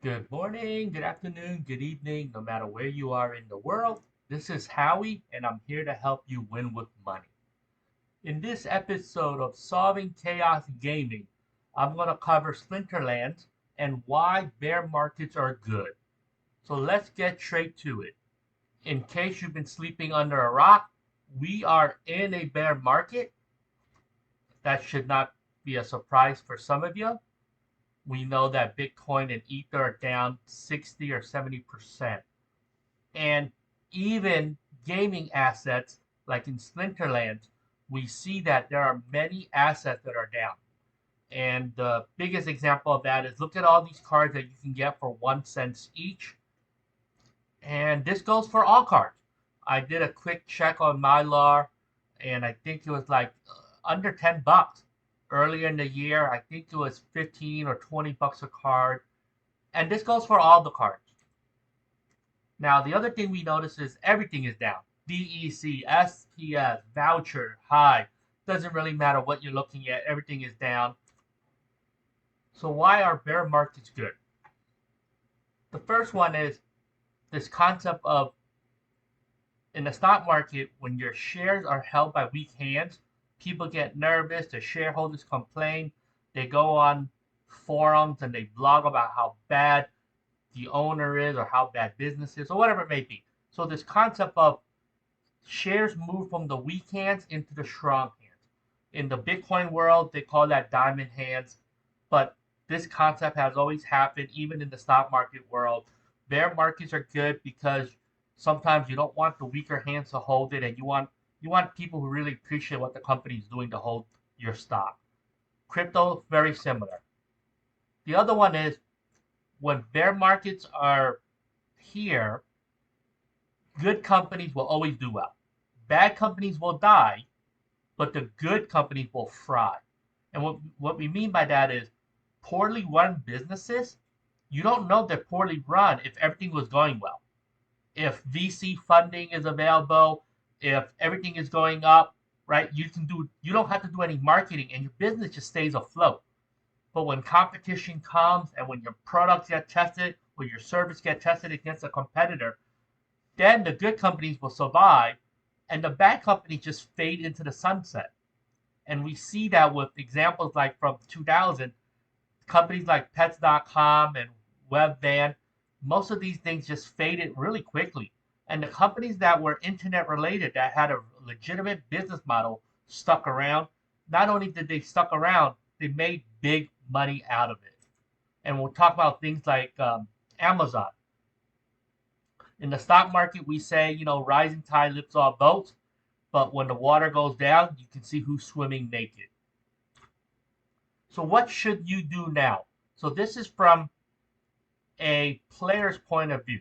Good morning, good afternoon, good evening, no matter where you are in the world. This is Howie, and I'm here to help you win with money. In this episode of Solving Chaos Gaming, I'm going to cover Splinterlands and why bear markets are good. So let's get straight to it. In case you've been sleeping under a rock, we are in a bear market. That should not be a surprise for some of you. We know that Bitcoin and Ether are down 60 or 70%. And even gaming assets, like in Splinterlands, we see that there are many assets that are down. And the biggest example of that is look at all these cards that you can get for 1 cent each. And this goes for all cards. I did a quick check on Mylar, and I think it was like under $10 earlier in the year. I think it was 15 or $20 a card. And this goes for all the cards. Now, the other thing we notice is everything is down. DEC, SPS, voucher, high. Doesn't really matter what you're looking at. Everything is down. So why are bear markets good? The first one is this concept of in the stock market, when your shares are held by weak hands, people get nervous, the shareholders complain, they go on forums and they blog about how bad the owner is or how bad business is or whatever it may be. So this concept of shares move from the weak hands into the strong hands. In the Bitcoin world, they call that diamond hands, but this concept has always happened even in the stock market world. Bear markets are good because sometimes you don't want the weaker hands to hold it, and you want people who really appreciate what the company is doing to hold your stock. Crypto, very similar. The other one is when bear markets are here, good companies will always do well. Bad companies will die, but the good companies will thrive. And what we mean by that is poorly run businesses, you don't know they're poorly run if everything was going well. If VC funding is available, if everything is going up, right? You don't have to do any marketing and your business just stays afloat. But when competition comes and when your products get tested or your service get tested against a competitor, then the good companies will survive and the bad companies just fade into the sunset. And we see that with examples like from 2000, companies like pets.com and Webvan, most of these things just faded really quickly. And the companies that were internet related that had a legitimate business model stuck around. Not only did they stuck around, they made big money out of it. And we'll talk about things like Amazon. In the stock market, we say, rising tide lifts all boats. But when the water goes down, you can see who's swimming naked. So what should you do now? So this is from a player's point of view.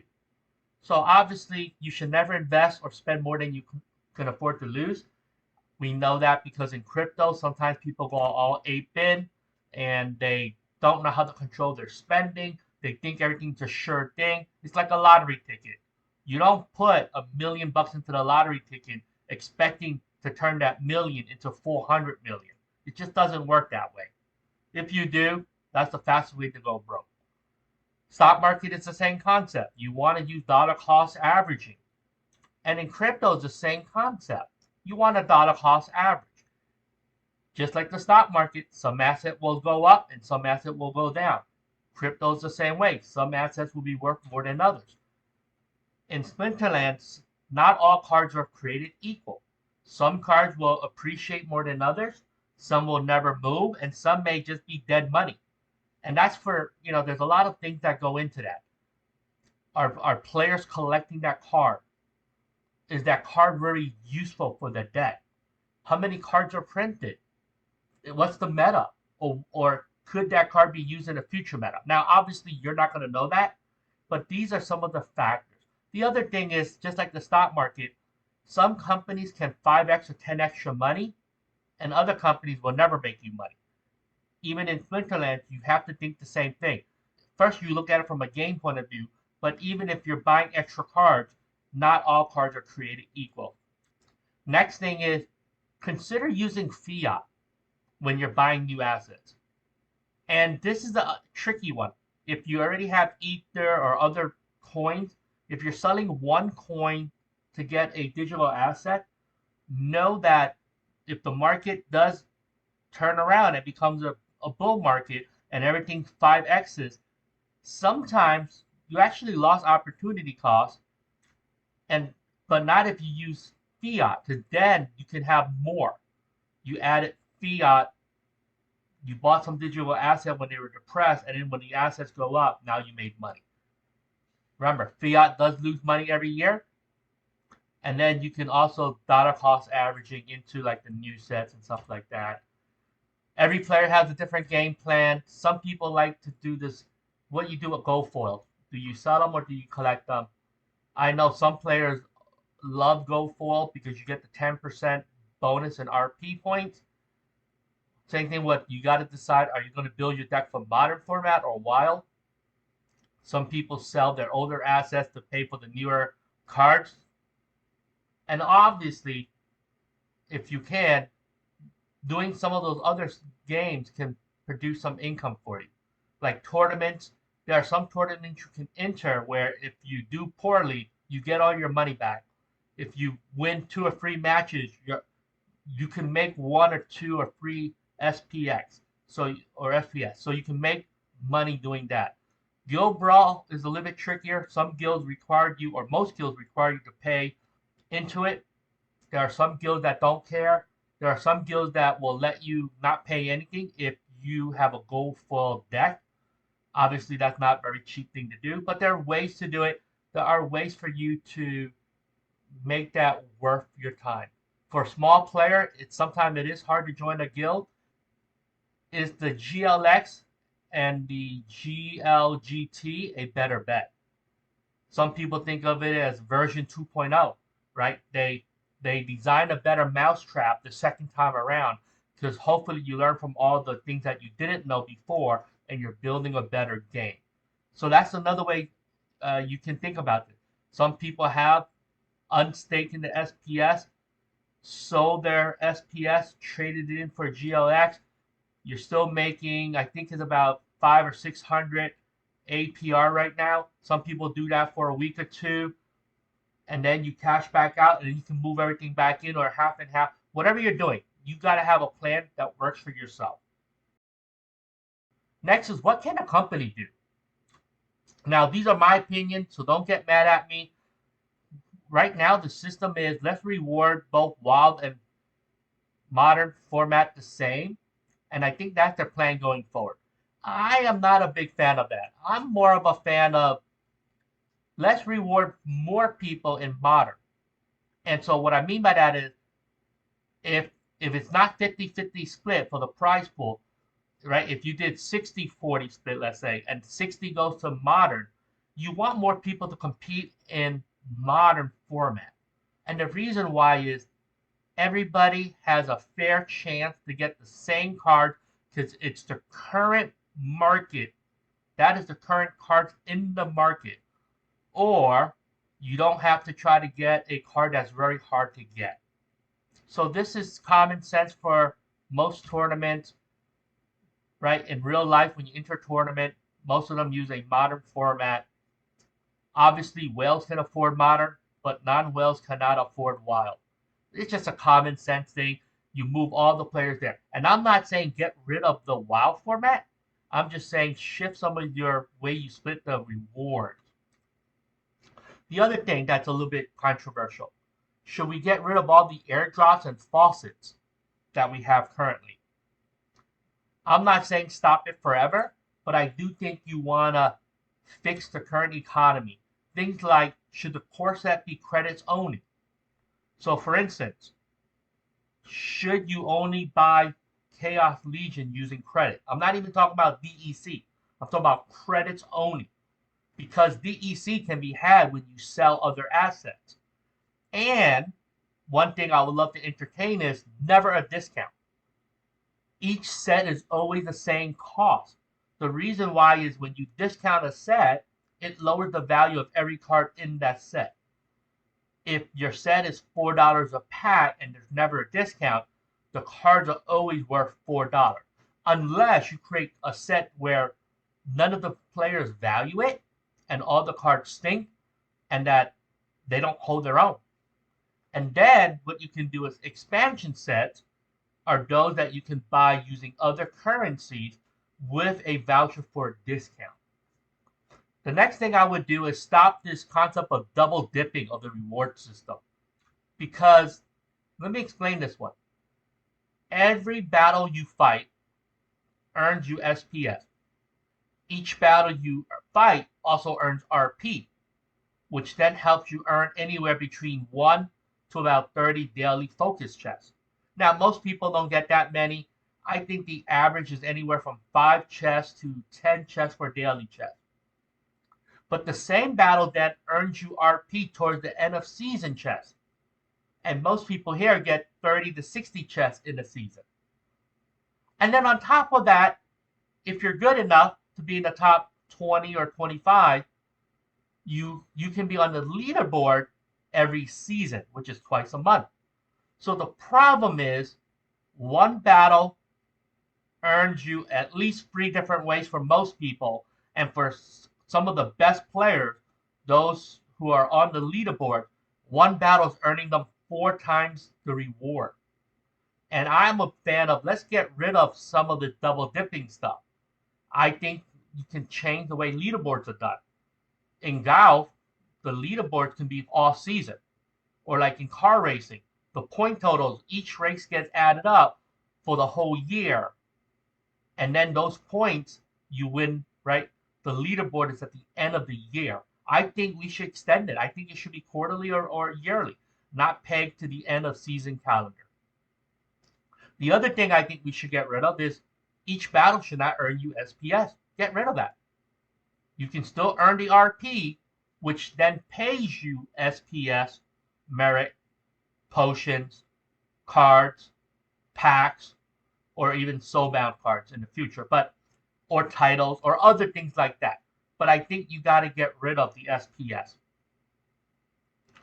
So obviously, you should never invest or spend more than you can afford to lose. We know that because in crypto, sometimes people go all ape in and they don't know how to control their spending. They think everything's a sure thing. It's like a lottery ticket. You don't put $1 million into the lottery ticket expecting to turn that million into 400 million. It just doesn't work that way. If you do, that's the fastest way to go broke. Stock market is the same concept. You want to use dollar cost averaging. And in crypto, it's the same concept. You want a dollar cost average. Just like the stock market, some asset will go up and some asset will go down. Crypto is the same way. Some assets will be worth more than others. In Splinterlands, not all cards are created equal. Some cards will appreciate more than others. Some will never move, and some may just be dead money. And that's for, there's a lot of things that go into that. Are players collecting that card? Is that card very useful for the deck? How many cards are printed? What's the meta? Or could that card be used in a future meta? Now, obviously, you're not going to know that, but these are some of the factors. The other thing is, just like the stock market, some companies can 5x or 10x your money, and other companies will never make you money. Even in Splinterlands, you have to think the same thing. First, you look at it from a game point of view, but even if you're buying extra cards, not all cards are created equal. Next thing is, consider using fiat when you're buying new assets. And this is a tricky one. if you already have Ether or other coins, if you're selling one coin to get a digital asset, know that if the market does turn around and becomes a bull market and everything 5x's, sometimes you actually lost opportunity cost, and but not if you use fiat, because then you can have more. You added fiat, you bought some digital asset when they were depressed, and then when the assets go up, now you made money. Remember, fiat does lose money every year, and then you can also dollar cost averaging into like the new sets and stuff like that. Every player has a different game plan. Some people like to do this. What you do with gold foil? Do you sell them or do you collect them? I know some players love gold foil because you get the 10% bonus in RP points. Same thing with, you got to decide, are you going to build your deck for modern format or wild? Some people sell their older assets to pay for the newer cards. And obviously, if you can, doing some of those other games can produce some income for you. Like tournaments, there are some tournaments you can enter where if you do poorly, you get all your money back. If you win 2 or 3 matches, you can make 1 or 2 or 3 SPX or FPS. So you can make money doing that. Guild Brawl is a little bit trickier. Some guilds require you, or most guilds require you to pay into it. There are some guilds that don't care. There are some guilds that will let you not pay anything if you have a gold foil deck. Obviously, that's not a very cheap thing to do, but there are ways to do it. There are ways for you to make that worth your time. For a small player, sometimes it is hard to join a guild. Is the GLX and the GLGT a better bet? Some people think of it as version 2.0, right? They design a better mousetrap the second time around because hopefully you learn from all the things that you didn't know before and you're building a better game. So that's another way you can think about it. Some people have unstaked in the SPS, sold their SPS, traded it in for GLX. You're still making, I think it's about 500 or 600 APR right now. Some people do that for a week or two, and then you cash back out, and then you can move everything back in, or half and half. Whatever you're doing, you got to have a plan that works for yourself. Next is, what can a company do? Now, these are my opinions, so don't get mad at me. Right now, the system is, let's reward both wild and modern format the same, and I think that's their plan going forward. I am not a big fan of that. I'm more of a fan of, let's reward more people in modern. And so what I mean by that is, if it's not 50-50 split for the prize pool, right? If you did 60-40 split, let's say, and 60 goes to modern, you want more people to compete in modern format. And the reason why is everybody has a fair chance to get the same card because it's the current market. That is the current cards in the market. Or you don't have to try to get a card that's very hard to get. So this is common sense for most tournaments, right? In real life, when you enter a tournament, most of them use a modern format. Obviously, whales can afford modern, but non-whales cannot afford wild. It's just a common sense thing. You move all the players there. And I'm not saying get rid of the wild format. I'm just saying shift some of your way you split the rewards. The other thing that's a little bit controversial, should we get rid of all the airdrops and faucets that we have currently? I'm not saying stop it forever, but I do think you want to fix the current economy. Things like, should the core set be credits only? So for instance, should you only buy Chaos Legion using credit? I'm not even talking about DEC. I'm talking about credits only. Because DEC can be had when you sell other assets. And one thing I would love to entertain is never a discount. Each set is always the same cost. The reason why is when you discount a set, it lowers the value of every card in that set. If your set is $4 a pack and there's never a discount, the cards are always worth $4. Unless you create a set where none of the players value it, and all the cards stink, and that they don't hold their own. And then what you can do is expansion sets are those that you can buy using other currencies with a voucher for a discount. The next thing I would do is stop this concept of double dipping of the reward system. Because, let me explain this one. Every battle you fight earns you SPS. Each battle you fight also earns RP, which then helps you earn anywhere between 1 to about 30 daily focus chests. Now, most people don't get that many. I think the average is anywhere from 5 chests to 10 chests for daily chests. But the same battle then earns you RP towards the end of season chests. And most people here get 30 to 60 chests in a season. And then on top of that, if you're good enough to be in the top 20 or 25, you can be on the leaderboard every season, which is twice a month. So the problem is, one battle earns you at least 3 different ways for most people, and for some of the best players, those who are on the leaderboard, one battle is earning them 4 times the reward. And I'm a fan of, let's get rid of some of the double dipping stuff. I think you can change the way leaderboards are done. In golf, the leaderboards can be all season. Or like in car racing, the point totals, each race gets added up for the whole year. And then those points, you win, right? The leaderboard is at the end of the year. I think we should extend it. I think it should be quarterly or yearly, not pegged to the end of season calendar. The other thing I think we should get rid of is each battle should not earn you SPS. Get rid of that. You can still earn the RP, which then pays you SPS, merit, potions, cards, packs, or even soulbound cards in the future, or titles or other things like that. But I think you got to get rid of the SPS.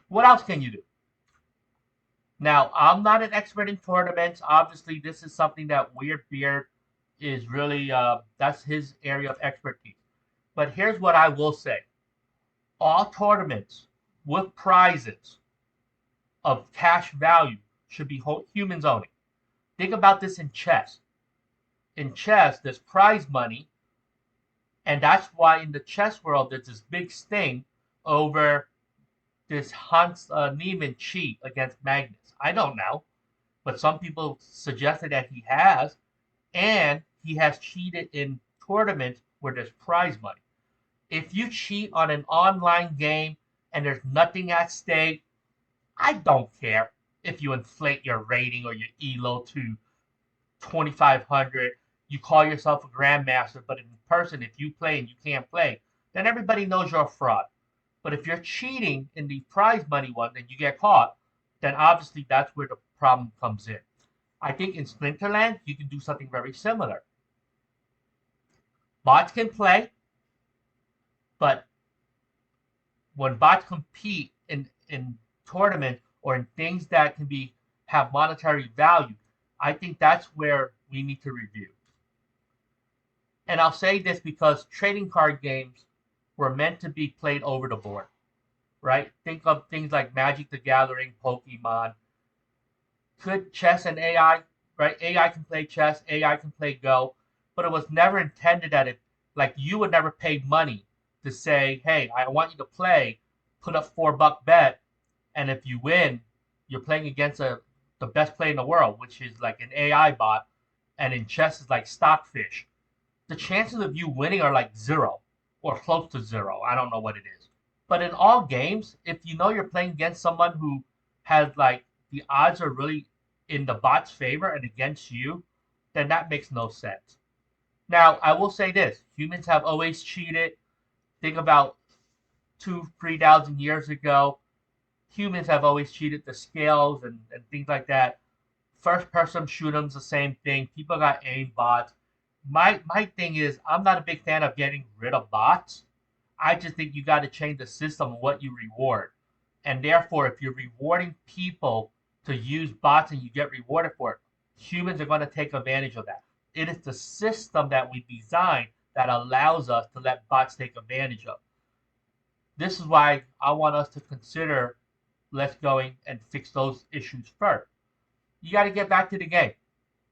What else can you do? Now, I'm not an expert in tournaments. Obviously, this is something that Weirdbeard is really, that's his area of expertise. But here's what I will say. All tournaments with prizes of cash value should be humans only. Think about this in chess. In chess, there's prize money, and that's why in the chess world, there's this big sting over this Hans Niemann cheat against Magnus. I don't know, but some people suggested that he has, and he has cheated in tournaments where there's prize money. If you cheat on an online game and there's nothing at stake, I don't care if you inflate your rating or your elo to 2,500. You call yourself a grandmaster, but in person, if you play and you can't play, then everybody knows you're a fraud. But if you're cheating in the prize money one and you get caught, then obviously that's where the problem comes in. I think in Splinterlands, you can do something very similar. Bots can play, but when bots compete in tournaments or in things that can have monetary value, I think that's where we need to review. And I'll say this because trading card games were meant to be played over the board, right? Think of things like Magic the Gathering, Pokemon. Could chess and AI, right? AI can play chess, AI can play Go, but it was never intended that like you would never pay money to say, hey, I want you to play, put up $4 bet, and if you win, you're playing against the best player in the world, which is like an AI bot, and in chess is like Stockfish. The chances of you winning are like 0 or close to 0. I don't know what it is. But in all games, if you know you're playing against someone who has like the odds are really in the bot's favor and against you, then that makes no sense. Now, I will say this. Humans have always cheated. Think about 3,000 years ago. Humans have always cheated the scales and things like that. First-person shoot 'em's the same thing. People got aim bots. My thing is, I'm not a big fan of getting rid of bots. I just think you got to change the system of what you reward. And therefore, if you're rewarding people to use bots and you get rewarded for it, humans are going to take advantage of that. It is the system that we designed that allows us to let bots take advantage of. This is why I want us to consider let's going and fix those issues first. You got to get back to the game,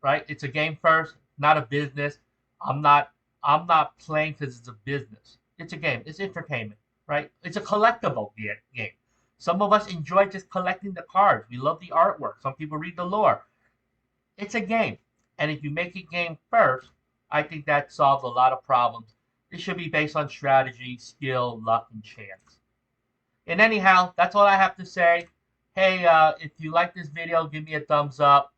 right? It's a game first, not a business. I'm not I'm not playing because it's a business. It's a game. It's entertainment, right? It's a collectible game. Some of us enjoy just collecting the cards. We love the artwork. Some people read the lore. It's a game. And if you make a game first, I think that solves a lot of problems. It should be based on strategy, skill, luck, and chance. And anyhow, that's all I have to say. Hey, if you like this video, give me a thumbs up.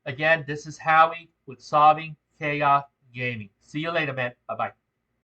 Again, this is Howie with Solving Chaos Gaming. See you later, man. Bye-bye.